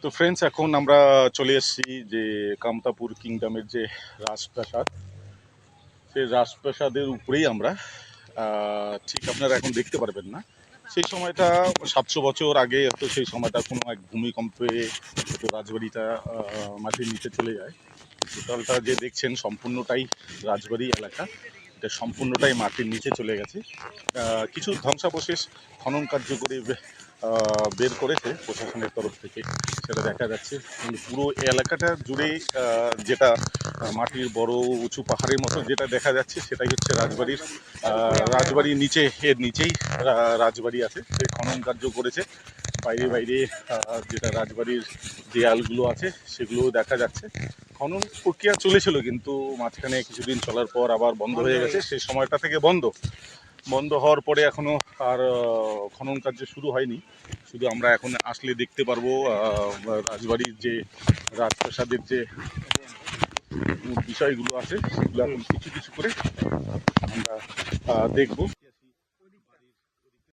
তো ফ্রেন্ডস, এখন আমরা চলে এসেছি যে কামতাপুর কিংডমের যে রাজপ্রাসাদ, সেই রাজপ্রাসাদের উপরেই আমরা ঠিক আপনারা এখন দেখতে পারবেন না। সেই সময়টা 700 বছর আগে, তো সেই সময়টা কোনো এক ভূমিকম্পে তো রাজবাড়িটা মাটির নিচে চলে যায়। টোটালটা যে দেখছেন সম্পূর্ণটাই রাজবাড়ি এলাকা, এটা সম্পূর্ণটাই মাটির নিচে চলে গেছে। কিছু ধ্বংসাবশেষ খনন কার্য করে বের করেছে প্রশাসনের তরফ থেকে, সেটা দেখা যাচ্ছে। কিন্তু পুরো এলাকাটা জুড়েই যেটা মাটির বড় উঁচু পাহাড়ের মতো যেটা দেখা যাচ্ছে, সেটাই হচ্ছে রাজবাড়ির। রাজবাড়ির নিচে, এর নিচেই রাজবাড়ি আছে, সেই খনন কার্য করেছে। বাইরে বাইরে যেটা রাজবাড়ির দেয়ালগুলো আছে সেগুলোও দেখা যাচ্ছে। খনন প্রক্রিয়া চলেছিল, কিন্তু মাঝখানে কিছুদিন চলার পর আবার বন্ধ হয়ে গেছে। সেই সময়টা থেকে বন্ধ হওয়ার পরে এখনও আর খনন কার্য শুরু হয়নি। শুধু আমরা এখন আসলে দেখতে পারবো রাজবাড়ির যে রাজপ্রাসাদের যে বিষয়গুলো আছে সেগুলো এখন কিছু কিছু করে আমরা দেখব।